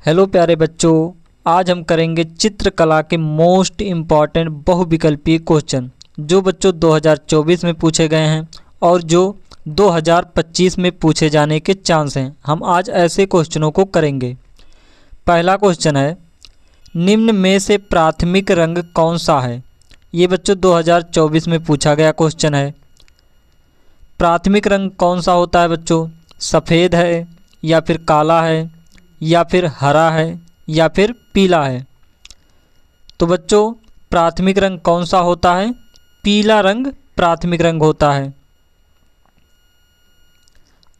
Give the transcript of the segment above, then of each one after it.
Hello प्यारे बच्चों, आज हम करेंगे चित्रकला के मोस्ट इम्पॉर्टेंट बहुविकल्पीय क्वेश्चन जो बच्चों 2024 में पूछे गए हैं और जो 2025 में पूछे जाने के चांस हैं। हम आज ऐसे क्वेश्चनों को करेंगे। पहला क्वेश्चन है, निम्न में से प्राथमिक रंग कौन सा है? ये बच्चों 2024 में पूछा गया क्वेश्चन है। प्राथमिक रंग कौन सा होता है बच्चों? सफ़ेद है या फिर काला है या फिर हरा है या फिर पीला है? तो बच्चों प्राथमिक रंग कौन सा होता है? पीला रंग प्राथमिक रंग होता है।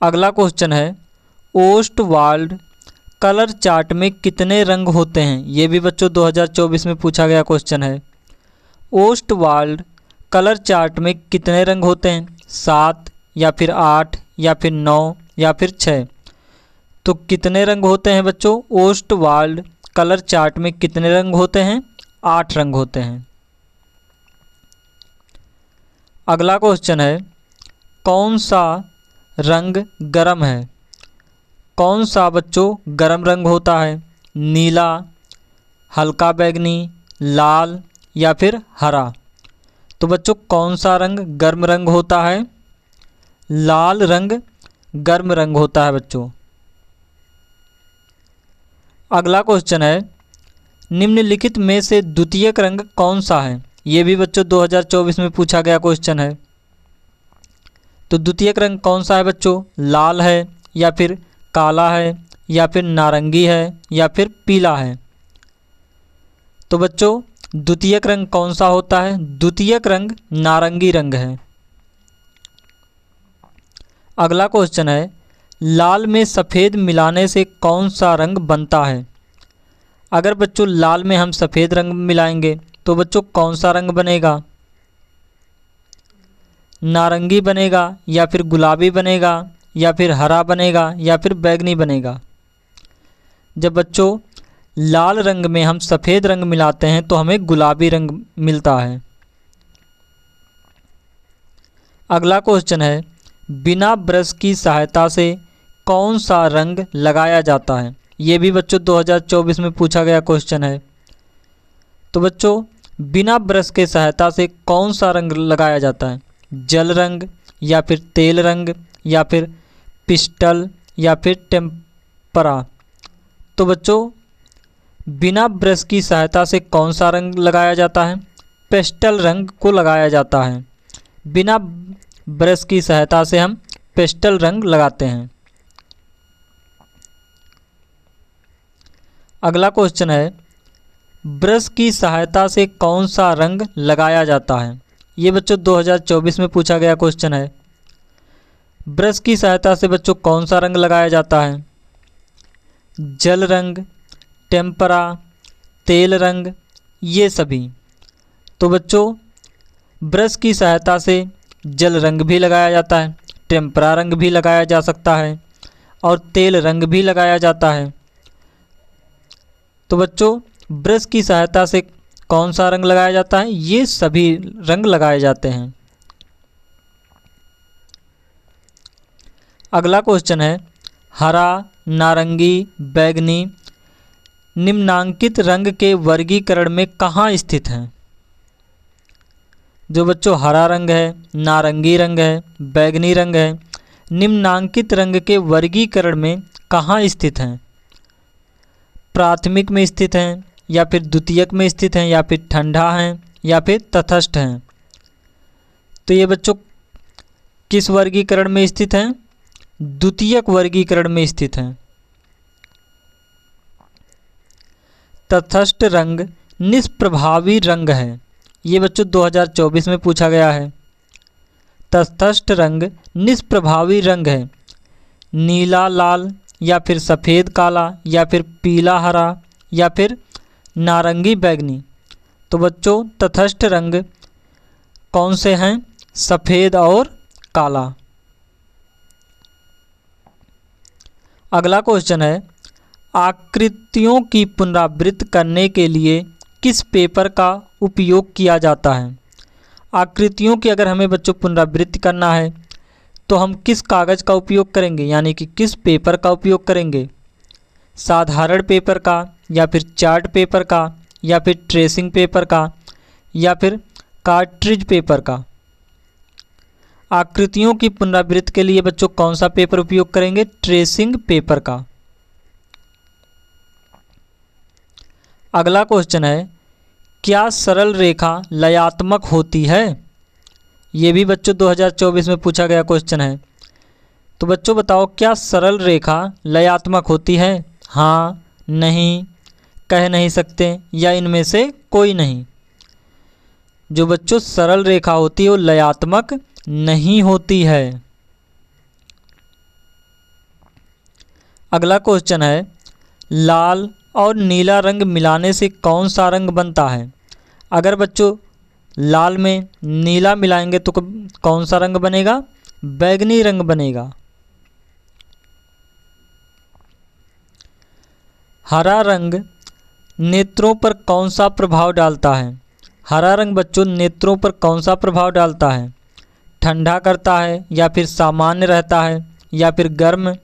अगला क्वेश्चन है, ओस्टवाल्ड कलर चार्ट में कितने रंग होते हैं? ये भी बच्चों 2024 में पूछा गया क्वेश्चन है। ओस्टवाल्ड कलर चार्ट में कितने रंग होते हैं? 7 या फिर 8 या फिर 9 या फिर 6? तो कितने रंग होते हैं बच्चों? ओस्टवाल्ड कलर चार्ट में कितने रंग होते हैं? 8 रंग होते हैं। अगला क्वेश्चन है, कौन सा रंग गर्म है? कौन सा बच्चों गर्म रंग होता है? नीला, हल्का बैंगनी, लाल या फिर हरा? तो बच्चों कौन सा रंग गर्म रंग होता है? लाल रंग गर्म रंग होता है बच्चों। अगला क्वेश्चन है, निम्नलिखित में से द्वितीयक रंग कौन सा है? ये भी बच्चों 2024 में पूछा गया क्वेश्चन है। तो द्वितीयक रंग कौन सा है बच्चों? लाल है या फिर काला है या फिर नारंगी है या फिर पीला है? तो बच्चों द्वितीयक रंग कौन सा होता है? द्वितीयक रंग नारंगी रंग है। अगला क्वेश्चन है, लाल में सफ़ेद मिलाने से कौन सा रंग बनता है? अगर बच्चों लाल में हम सफ़ेद रंग मिलाएंगे तो बच्चों कौन सा रंग बनेगा? नारंगी बनेगा या फिर गुलाबी बनेगा या फिर हरा बनेगा या फिर बैंगनी बनेगा? जब बच्चों लाल रंग में हम सफ़ेद रंग मिलाते हैं तो हमें गुलाबी रंग मिलता है। अगला क्वेश्चन है, बिना ब्रश की सहायता से कौन सा रंग लगाया जाता है? ये भी बच्चों 2024 में पूछा गया क्वेश्चन है। तो बच्चों बिना ब्रश के सहायता से कौन सा रंग लगाया जाता है? जल रंग या फिर तेल रंग या फिर पिस्टल या फिर टेम्परा? तो बच्चों बिना ब्रश की सहायता से कौन सा रंग लगाया जाता है? पेस्टल रंग को लगाया जाता है। बिना ब्रश की सहायता से हम पेस्टल रंग लगाते हैं। अगला क्वेश्चन है, ब्रश की सहायता से कौन सा रंग लगाया जाता है? ये बच्चों 2024 में पूछा गया क्वेश्चन है। ब्रश की सहायता से बच्चों कौन सा रंग लगाया जाता है? जल रंग, टेम्परा, तेल रंग, ये सभी। तो बच्चों ब्रश की सहायता से जल रंग भी लगाया जाता है, टेम्परा रंग भी लगाया जा सकता है और तेल रंग भी लगाया जाता है। तो बच्चों ब्रश की सहायता से कौन सा रंग लगाया जाता है? ये सभी रंग लगाए जाते हैं। अगला क्वेश्चन है, हरा, नारंगी, बैंगनी निम्नांकित रंग के वर्गीकरण में कहाँ स्थित हैं? जो बच्चों हरा रंग है, नारंगी रंग है, बैंगनी रंग है, निम्नांकित रंग के वर्गीकरण में कहाँ स्थित हैं? प्राथमिक में स्थित हैं या फिर द्वितीयक में स्थित हैं या फिर ठंडा हैं या फिर तटस्थ हैं? तो ये बच्चों किस वर्गीकरण में स्थित हैं? द्वितीयक वर्गीकरण में स्थित हैं। तटस्थ रंग निष्प्रभावी रंग है। ये बच्चों 2024 में पूछा गया है। तटस्थ रंग निष्प्रभावी रंग है। नीला लाल या फिर सफ़ेद काला या फिर पीला हरा या फिर नारंगी बैंगनी? तो बच्चों तटस्थ रंग कौन से हैं? सफ़ेद और काला। अगला क्वेश्चन है, आकृतियों की पुनरावृत्ति करने के लिए किस पेपर का उपयोग किया जाता है? आकृतियों की अगर हमें बच्चों पुनरावृत्ति करना है तो हम किस कागज़ का उपयोग करेंगे, यानी कि किस पेपर का उपयोग करेंगे? साधारण पेपर का, या फिर चार्ट पेपर का, या फिर ट्रेसिंग पेपर का, या फिर कार्ट्रिज पेपर का। आकृतियों की पुनरावृत्ति के लिए बच्चों कौन सा पेपर उपयोग करेंगे? ट्रेसिंग पेपर का। अगला क्वेश्चन है, क्या सरल रेखा लयात्मक होती है? ये भी बच्चों 2024 में पूछा गया क्वेश्चन है। तो बच्चों बताओ, क्या सरल रेखा लयात्मक होती है? हाँ, नहीं, कह नहीं सकते, या इनमें से कोई नहीं। जो बच्चों सरल रेखा होती है वो लयात्मक नहीं होती है। अगला क्वेश्चन है, लाल और नीला रंग मिलाने से कौन सा रंग बनता है? अगर बच्चों लाल में नीला मिलाएंगे तो कौन सा रंग बनेगा? बैगनी रंग बनेगा। हरा रंग नेत्रों पर कौन सा प्रभाव डालता है? हरा रंग बच्चों नेत्रों पर कौन सा प्रभाव डालता है? ठंडा करता है, या फिर सामान्य रहता है, या फिर गर्म,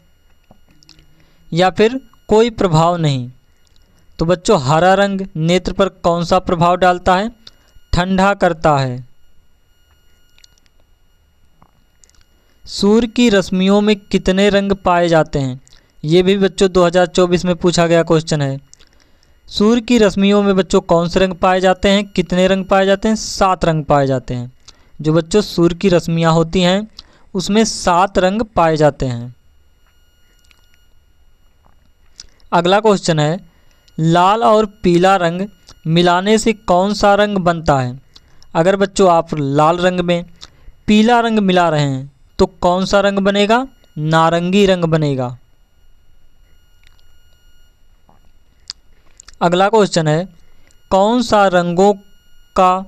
या फिर कोई प्रभाव नहीं। तो बच्चों हरा रंग नेत्र पर कौन सा प्रभाव डालता है? ठंडा करता है। सूर्य की रश्मियों में कितने रंग पाए जाते हैं? ये भी बच्चों 2024 में पूछा गया क्वेश्चन है। सूर्य की रश्मियों में बच्चों कौन से रंग पाए जाते हैं? कितने रंग पाए जाते हैं? 7 रंग पाए जाते हैं। जो बच्चों सूर्य की रश्मियाँ होती हैं उसमें 7 रंग पाए जाते हैं। अगला क्वेश्चन है, लाल और पीला रंग मिलाने से कौन सा रंग बनता है? अगर बच्चों आप लाल रंग में पीला रंग मिला रहे हैं तो कौन सा रंग बनेगा? नारंगी रंग बनेगा। अगला क्वेश्चन है, कौन सा रंगों का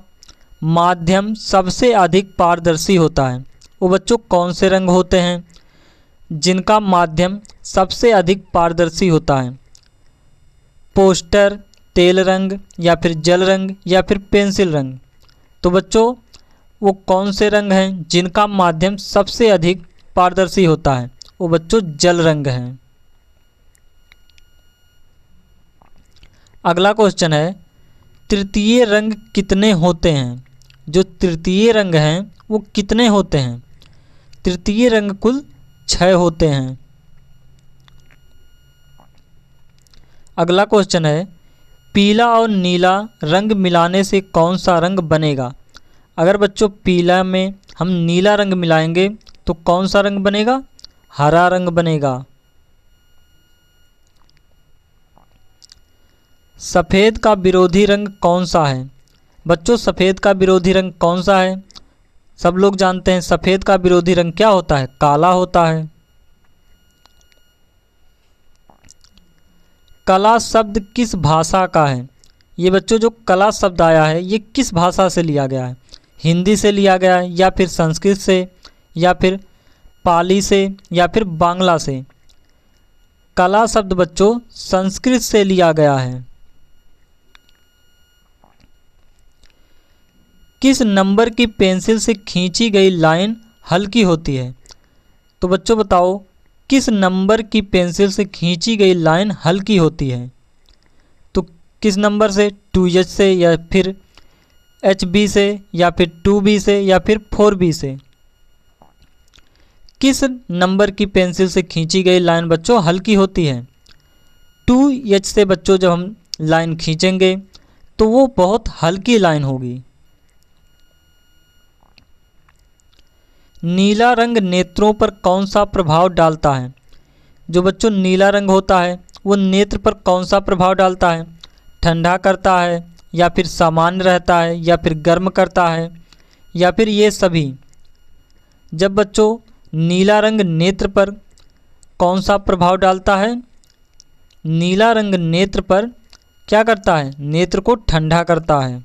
माध्यम सबसे अधिक पारदर्शी होता है? वो बच्चों कौन से रंग होते हैं जिनका माध्यम सबसे अधिक पारदर्शी होता है? पोस्टर, तेल रंग, या फिर जल रंग, या फिर पेंसिल रंग। तो बच्चों वो कौन से रंग हैं जिनका माध्यम सबसे अधिक पारदर्शी होता है? वो बच्चों जल रंग हैं। अगला क्वेश्चन है, तृतीय रंग कितने होते हैं? जो तृतीय रंग हैं वो कितने होते हैं? तृतीय रंग कुल 6 होते हैं। अगला क्वेश्चन है, पीला और नीला रंग मिलाने से कौन सा रंग बनेगा? अगर बच्चों पीला में हम नीला रंग मिलाएंगे तो कौन सा रंग बनेगा? हरा रंग बनेगा। सफ़ेद का विरोधी रंग कौन सा है? बच्चों सफ़ेद का विरोधी रंग कौन सा है? सब लोग जानते हैं सफ़ेद का विरोधी रंग क्या होता है? काला होता है। कला शब्द किस भाषा का है? ये बच्चों जो कला शब्द आया है ये किस भाषा से लिया गया है? हिंदी से लिया गया है, या फिर संस्कृत से, या फिर पाली से, या फिर बांग्ला से? कला शब्द बच्चों संस्कृत से लिया गया है। किस नंबर की पेंसिल से खींची गई लाइन हल्की होती है? तो बच्चों बताओ, किस नंबर की पेंसिल से खींची गई लाइन हल्की होती है? तो किस नंबर से? 2H से, या फिर HB से, या फिर 2B से, या फिर 4B से? किस नंबर की पेंसिल से खींची गई लाइन बच्चों हल्की होती है? 2H से बच्चों जब हम लाइन खींचेंगे तो वो बहुत हल्की लाइन होगी। नीला रंग नेत्रों पर कौन सा प्रभाव डालता है? जो बच्चों नीला रंग होता है वो नेत्र पर कौन सा प्रभाव डालता है? ठंडा करता है, या फिर सामान्य रहता है, या फिर गर्म करता है, या फिर ये सभी? जब बच्चों नीला रंग नेत्र पर कौन सा प्रभाव डालता है? नीला रंग नेत्र पर क्या करता है? नेत्र को ठंडा करता है।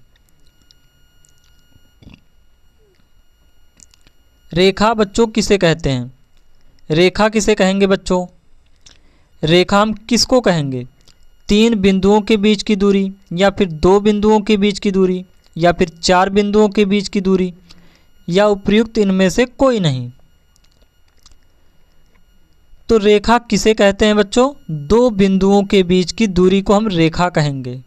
रेखा बच्चों किसे कहते हैं? रेखा किसे कहेंगे बच्चों? रेखा हम किसको कहेंगे? 3 बिंदुओं के बीच की दूरी, या फिर 2 बिंदुओं के बीच की दूरी, या फिर 4 बिंदुओं के बीच की दूरी, या उपयुक्त इनमें से कोई नहीं? तो रेखा किसे कहते हैं बच्चों? दो बिंदुओं के बीच की दूरी को हम रेखा कहेंगे।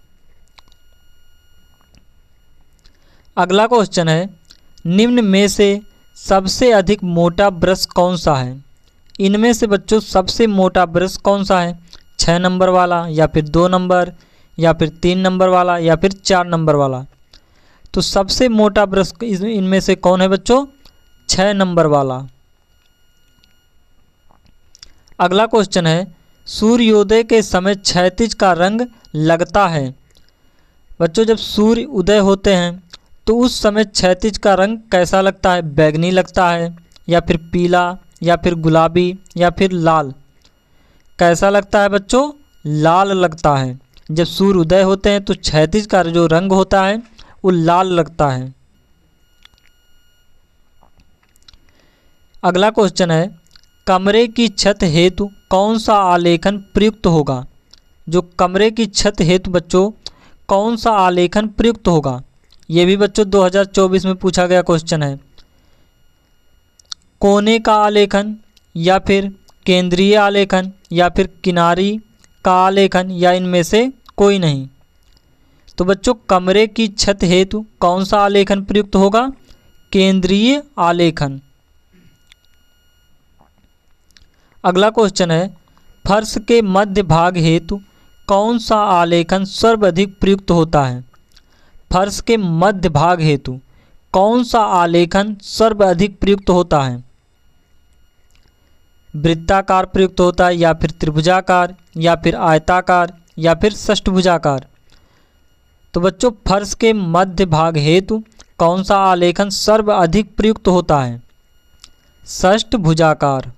अगला क्वेश्चन है, निम्न में से सबसे अधिक मोटा ब्रश कौन सा है? इनमें से बच्चों सबसे मोटा ब्रश कौन सा है? 6 नंबर वाला, या फिर 2 नंबर, या फिर 3 नंबर वाला, या फिर 4 नंबर वाला? तो सबसे मोटा ब्रश इनमें से कौन है बच्चों? 6 नंबर वाला। अगला क्वेश्चन है, सूर्योदय के समय क्षैतिज का रंग लगता है। बच्चों जब सूर्य उदय होते हैं तो उस समय क्षैतिज का रंग कैसा लगता है? बैंगनी लगता है, या फिर पीला, या फिर गुलाबी, या फिर लाल? कैसा लगता है बच्चों? लाल लगता है। जब सूर्य उदय होते हैं तो क्षैतिज का जो रंग होता है वो लाल लगता है। अगला क्वेश्चन है, कमरे की छत हेतु कौन सा आलेखन प्रयुक्त होगा? जो कमरे की छत हेतु बच्चों कौन सा आलेखन प्रयुक्त होगा? ये भी बच्चों 2024 में पूछा गया क्वेश्चन है। कोने का आलेखन, या फिर केंद्रीय आलेखन, या फिर किनारी का आलेखन, या इनमें से कोई नहीं? तो बच्चों कमरे की छत हेतु कौन सा आलेखन प्रयुक्त होगा? केंद्रीय आलेखन। अगला क्वेश्चन है, फर्श के मध्य भाग हेतु कौन सा आलेखन सर्वाधिक प्रयुक्त होता है? फर्श के मध्य भाग हेतु कौन सा आलेखन सर्वाधिक प्रयुक्त होता है? वृत्ताकार प्रयुक्त होता है, या फिर त्रिभुजाकार, या फिर आयताकार, या फिर षष्ठभुजाकार? तो बच्चों फर्श के मध्य भाग हेतु कौन सा आलेखन सर्वाधिक प्रयुक्त होता है? षष्ठभुजाकार।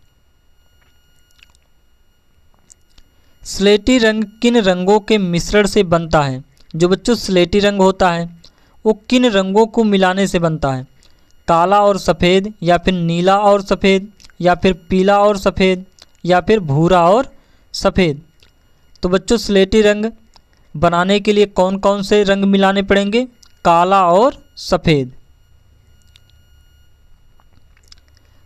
स्लेटी रंग किन रंगों के मिश्रण से बनता है? जो बच्चों स्लेटी रंग होता है वो किन रंगों को मिलाने से बनता है? काला और सफ़ेद, या फिर नीला और सफ़ेद, या फिर पीला और सफ़ेद, या फिर भूरा और सफ़ेद? तो बच्चों स्लेटी रंग बनाने के लिए कौन कौन से रंग मिलाने पड़ेंगे? काला और सफ़ेद।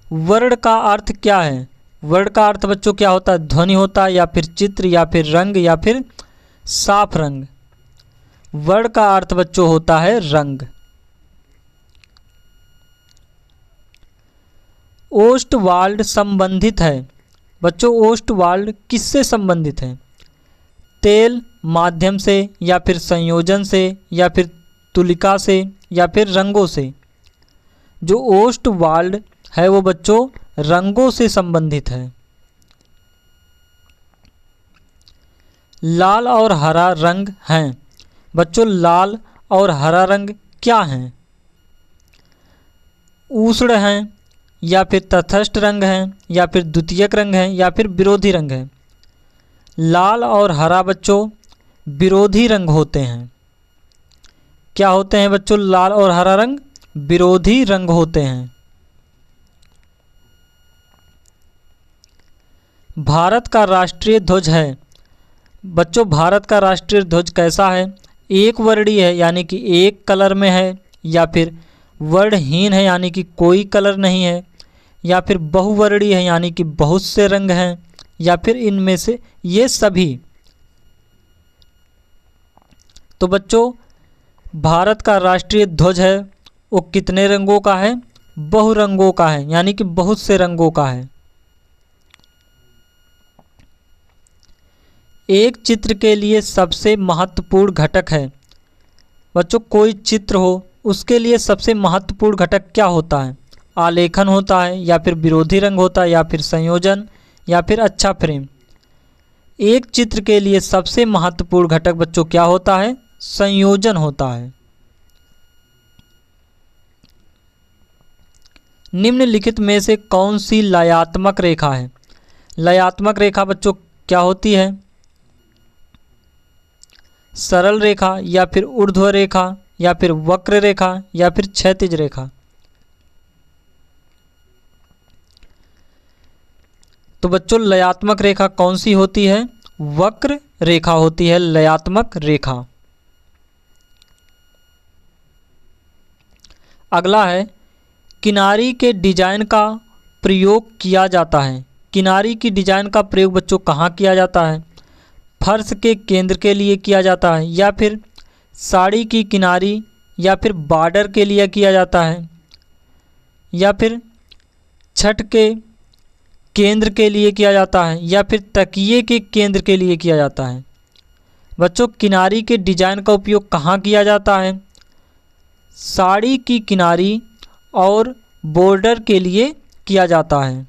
वर्ण का अर्थ क्या है? वर्ण का अर्थ बच्चों क्या होता है? ध्वनि होता है, या फिर चित्र, या फिर रंग, या फिर साफ रंग? वर्ण का अर्थ बच्चों होता है रंग। ओस्टवाल्ड संबंधित है। बच्चों ओस्टवाल्ड किससे संबंधित है? तेल माध्यम से, या फिर संयोजन से, या फिर तुलिका से, या फिर रंगों से? जो ओस्टवाल्ड है वो बच्चों रंगों से संबंधित है। लाल और हरा रंग हैं। बच्चों लाल और हरा रंग क्या हैं? उष्ण हैं, या फिर तटस्थ रंग हैं, या फिर द्वितीयक रंग हैं, या फिर विरोधी रंग हैं? लाल और हरा बच्चों विरोधी रंग होते हैं। क्या होते हैं बच्चों लाल और हरा रंग? विरोधी रंग होते हैं। भारत का राष्ट्रीय ध्वज है। बच्चों भारत का राष्ट्रीय ध्वज कैसा है? एक वर्णीय है, यानी कि एक कलर में है, या फिर वर्णहीन है, यानी कि कोई कलर नहीं है, या फिर बहुवर्णीय है, यानी कि बहुत से रंग हैं, या फिर इनमें से ये सभी? तो बच्चों भारत का राष्ट्रीय ध्वज है वो कितने रंगों का है? बहुरंगों का है, यानी कि बहुत से रंगों का है। एक चित्र के लिए सबसे महत्वपूर्ण घटक है। बच्चों कोई चित्र हो उसके लिए सबसे महत्वपूर्ण घटक क्या होता है? आलेखन होता है, या फिर विरोधी रंग होता है, या फिर संयोजन, या फिर अच्छा फ्रेम? एक चित्र के लिए सबसे महत्वपूर्ण घटक बच्चों क्या होता है? संयोजन होता है। निम्नलिखित में से कौन सी लयात्मक रेखा है? लयात्मक रेखा बच्चों क्या होती है? सरल रेखा, या फिर ऊर्ध्व रेखा, या फिर वक्र रेखा, या फिर क्षैतिज रेखा? तो बच्चों लयात्मक रेखा कौन सी होती है? वक्र रेखा होती है लयात्मक रेखा। अगला है, किनारी के डिजाइन का प्रयोग किया जाता है। किनारी की डिजाइन का प्रयोग बच्चों कहाँ किया जाता है? फर्श के केंद्र के लिए किया जाता है, या फिर साड़ी की किनारी या फिर बॉर्डर के लिए किया जाता है, या फिर छत के केंद्र के लिए किया जाता है, या फिर तकिए के केंद्र के लिए किया जाता है? बच्चों, किनारी के डिजाइन का उपयोग कहाँ किया जाता है? साड़ी की किनारी और बॉर्डर के लिए किया जाता है।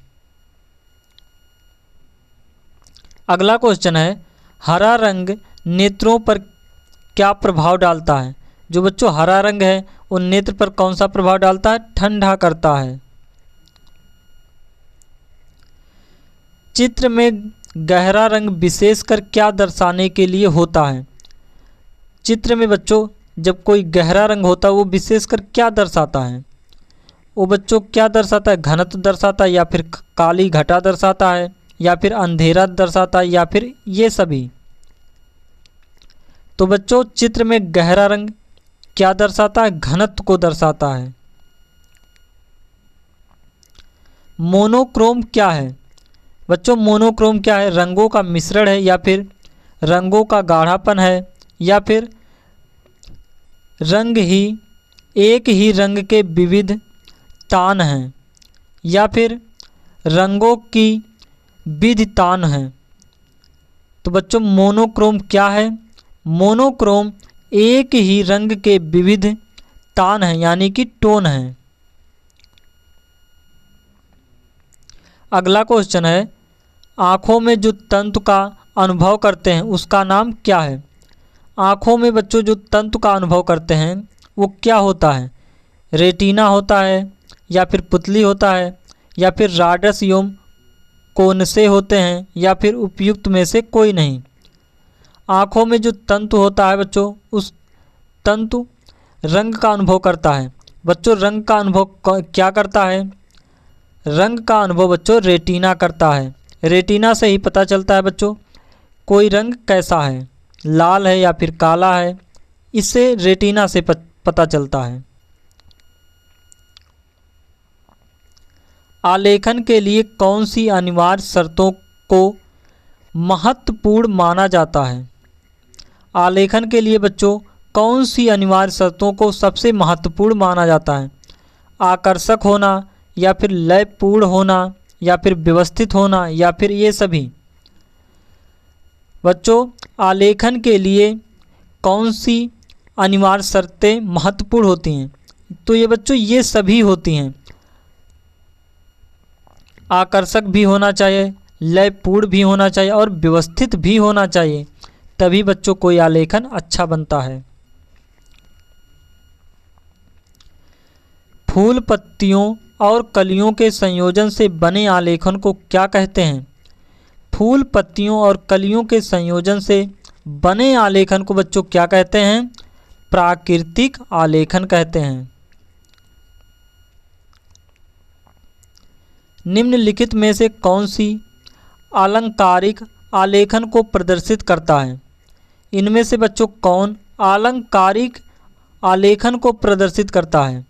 अगला क्वेश्चन है, हरा रंग नेत्रों पर क्या प्रभाव डालता है? जो बच्चों हरा रंग है वो नेत्र पर कौन सा प्रभाव डालता है? ठंडा करता है। चित्र में गहरा रंग विशेषकर क्या दर्शाने के लिए होता है? चित्र में बच्चों जब कोई गहरा रंग होता है वो विशेषकर क्या दर्शाता है? वो बच्चों क्या दर्शाता है? घनत्व दर्शाता है, या फिर काली घटा दर्शाता है, या फिर अंधेरा दर्शाता है, या फिर ये सभी? तो बच्चों चित्र में गहरा रंग क्या दर्शाता है? घनत्व को दर्शाता है। मोनोक्रोम क्या है? बच्चों मोनोक्रोम क्या है? रंगों का मिश्रण है, या फिर रंगों का गाढ़ापन है, या फिर रंग ही एक ही रंग के विविध तान हैं, या फिर रंगों की विधि तान हैं? तो बच्चों मोनोक्रोम क्या है? मोनोक्रोम एक ही रंग के विविध तान हैं, यानी कि टोन हैं। अगला क्वेश्चन है, आँखों में जो तंतु का अनुभव करते हैं उसका नाम क्या है? आँखों में बच्चों जो तंतु का अनुभव करते हैं वो क्या होता है? रेटिना होता है, या फिर पुतली होता है, या फिर राडस एवं कोन से होते हैं, या फिर उपयुक्त में से कोई नहीं? आँखों में जो तंतु होता है बच्चों उस तंतु रंग का अनुभव करता है। बच्चों रंग का अनुभव क्या करता है? रंग का अनुभव बच्चों रेटिना करता है। रेटिना से ही पता चलता है बच्चों कोई रंग कैसा है, लाल है या फिर काला है, इससे रेटिना से पता चलता है। आलेखन के लिए कौन सी अनिवार्य शर्तों को महत्वपूर्ण माना जाता है? आलेखन के लिए बच्चों कौन सी अनिवार्य शर्तों को सबसे महत्वपूर्ण माना जाता है? आकर्षक होना, या फिर लयपूर्ण होना, या फिर व्यवस्थित होना, या फिर ये सभी? बच्चों आलेखन के लिए कौन सी अनिवार्य शर्तें महत्वपूर्ण होती हैं? तो ये बच्चों ये सभी होती हैं। आकर्षक भी होना चाहिए, लयपूर्ण भी होना चाहिए और व्यवस्थित भी होना चाहिए, तभी बच्चों कोई आलेखन अच्छा बनता है। फूल पत्तियों और कलियों के संयोजन से बने आलेखन को क्या कहते हैं? फूल पत्तियों और कलियों के संयोजन से बने आलेखन को बच्चों क्या कहते हैं? प्राकृतिक आलेखन कहते हैं। निम्नलिखित में से कौन सी आलंकारिक आलेखन को प्रदर्शित करता है? इनमें से बच्चों कौन आलंकारिक आलेखन को प्रदर्शित करता है?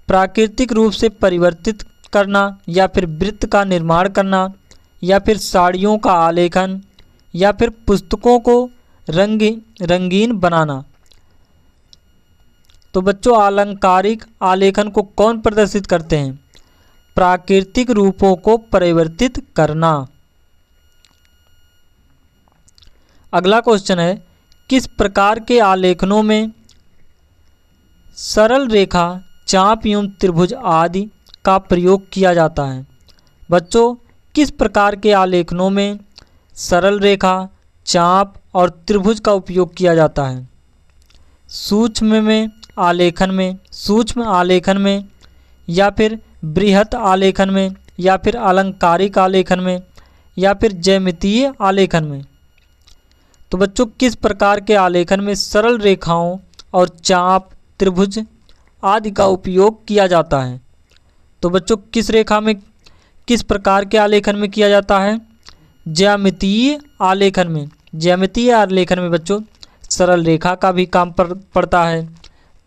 प्राकृतिक रूप से परिवर्तित करना, या फिर वृत्त का निर्माण करना, या फिर साड़ियों का आलेखन, या फिर पुस्तकों को रंगीन बनाना? तो बच्चों आलंकारिक आलेखन को कौन प्रदर्शित करते हैं? प्राकृतिक रूपों को परिवर्तित करना। अगला क्वेश्चन है, किस प्रकार के आलेखनों में सरल रेखा, चाप एवं त्रिभुज आदि का प्रयोग किया जाता है? बच्चों किस प्रकार के आलेखनों में सरल रेखा, चाप और त्रिभुज का उपयोग किया जाता है? सूक्ष्म आलेखन में, या फिर बृहत आलेखन में, या फिर आलंकारिक आलेखन में, या फिर ज्यामितीय आलेखन में? तो बच्चों किस प्रकार के आलेखन में सरल रेखाओं और चाप, त्रिभुज आदि का उपयोग किया जाता है? तो बच्चों किस प्रकार के आलेखन में किया जाता है? ज्यामितीय आलेखन में। ज्यामितीय आलेखन में बच्चों सरल रेखा का भी काम पड़ता है,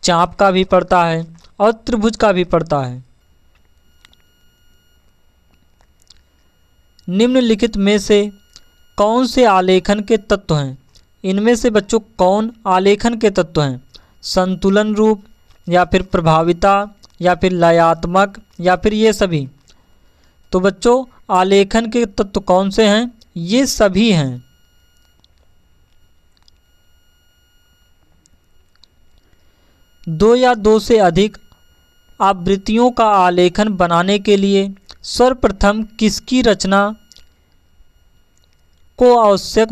चाप का भी पड़ता है और त्रिभुज का भी पड़ता है। निम्नलिखित में से कौन से आलेखन के तत्व हैं? इनमें से बच्चों कौन आलेखन के तत्व हैं? संतुलन रूप, या फिर प्रभाविता, या फिर लयात्मक, या फिर ये सभी? तो बच्चों आलेखन के तत्व कौन से हैं? ये सभी हैं। दो या दो से अधिक आवृत्तियों का आलेखन बनाने के लिए सर्वप्रथम किसकी रचना को आवश्यक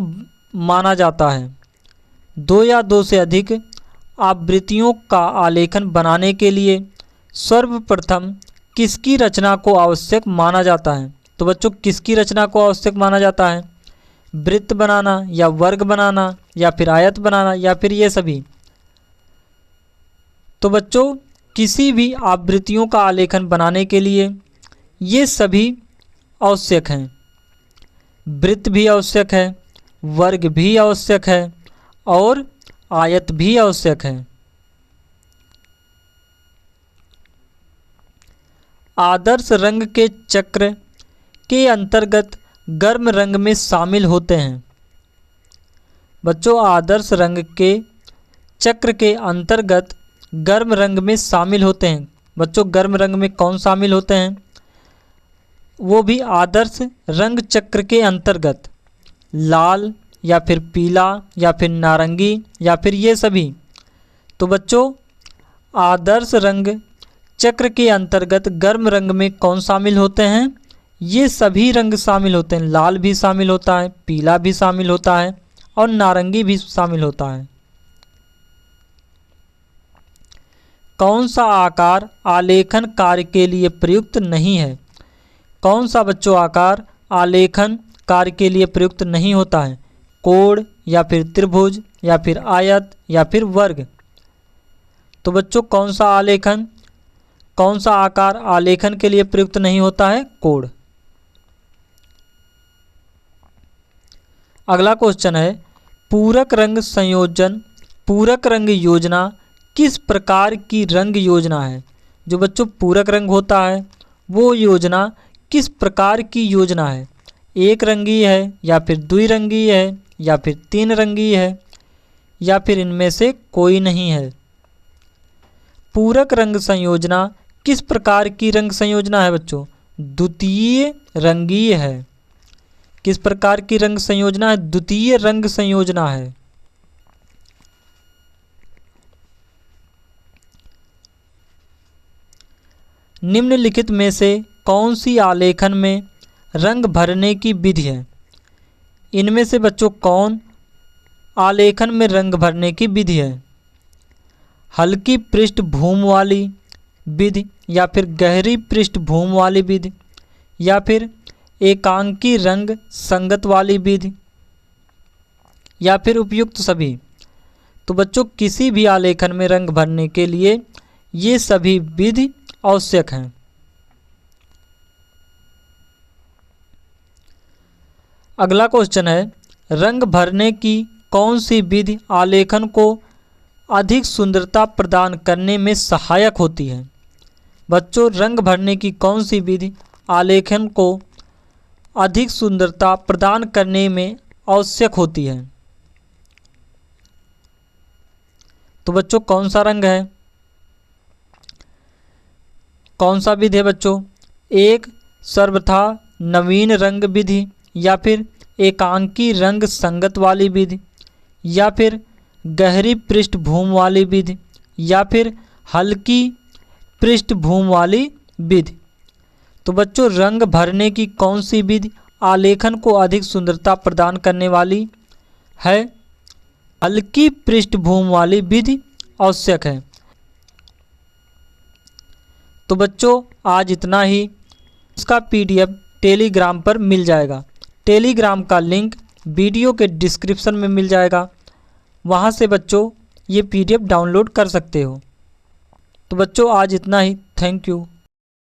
माना जाता है? दो या दो से अधिक आवृत्तियों का आलेखन बनाने के लिए सर्वप्रथम किसकी रचना को आवश्यक माना जाता है? तो बच्चों किसकी रचना को आवश्यक माना जाता है? वृत्त बनाना, या वर्ग बनाना, या फिर आयत बनाना, या फिर ये सभी? तो बच्चों किसी भी आवृत्तियों का आलेखन बनाने के लिए ये सभी आवश्यक हैं। वृत्त भी आवश्यक है, वर्ग भी आवश्यक है, और आयत भी आवश्यक है। आदर्श रंग के चक्र के अंतर्गत गर्म रंग में शामिल होते हैं। बच्चों आदर्श रंग के चक्र के अंतर्गत गर्म रंग में शामिल होते हैं। बच्चों गर्म रंग में कौन शामिल होते हैं? वो भी आदर्श रंग चक्र के अंतर्गत लाल, या फिर पीला, या फिर नारंगी, या फिर ये सभी? तो बच्चों आदर्श रंग चक्र के अंतर्गत गर्म रंग में कौन शामिल होते हैं? ये सभी रंग शामिल होते हैं। लाल भी शामिल होता है, पीला भी शामिल होता है, और नारंगी भी शामिल होता है। कौन सा आकार आलेखन कार्य के लिए प्रयुक्त नहीं है? कौन सा बच्चों आकार आलेखन कार्य के लिए प्रयुक्त नहीं होता है? कोण, या फिर त्रिभुज, या फिर आयत, या फिर वर्ग? तो बच्चों कौन सा आकार आलेखन के लिए प्रयुक्त नहीं होता है? कोण। अगला क्वेश्चन है, पूरक रंग योजना किस प्रकार की रंग योजना है? जो बच्चों पूरक रंग होता है वो योजना किस प्रकार की योजना है? एक रंगी है, या फिर द्विरंगी है, या फिर तीन रंगी है, या फिर इनमें से कोई नहीं है? पूरक रंग संयोजना किस प्रकार की रंग संयोजना है बच्चों? द्वितीय रंगीय है। किस प्रकार की रंग संयोजना है? द्वितीय रंग संयोजना है। निम्नलिखित में से कौन सी आलेखन में रंग भरने की विधि है? इनमें से बच्चों कौन आलेखन में रंग भरने की विधि है? हल्की पृष्ठभूमि वाली विधि, या फिर गहरी पृष्ठभूमि वाली विधि, या फिर एकांकी रंग संगत वाली विधि, या फिर उपयुक्त सभी? तो बच्चों किसी भी आलेखन में रंग भरने के लिए ये सभी विधि आवश्यक हैं। अगला क्वेश्चन है, रंग भरने की कौन सी विधि आलेखन को अधिक सुंदरता प्रदान करने में सहायक होती है? बच्चों रंग भरने की कौन सी विधि आलेखन को अधिक सुंदरता प्रदान करने में आवश्यक होती है? तो बच्चों कौन सा रंग है? कौन सा विधि है बच्चों? एक सर्वथा नवीन रंग विधि, या फिर एकांकी रंग संगत वाली विधि, या फिर गहरी पृष्ठभूमि वाली विधि, या फिर हल्की पृष्ठभूमि वाली विधि? तो बच्चों रंग भरने की कौन सी विधि आलेखन को अधिक सुंदरता प्रदान करने वाली है? हल्की पृष्ठभूमि वाली विधि आवश्यक है। तो बच्चों आज इतना ही। इसका PDF टेलीग्राम पर मिल जाएगा। टेलीग्राम का लिंक वीडियो के डिस्क्रिप्शन में मिल जाएगा। वहाँ से बच्चों ये PDF डाउनलोड कर सकते हो। तो बच्चों आज इतना ही। Thank you.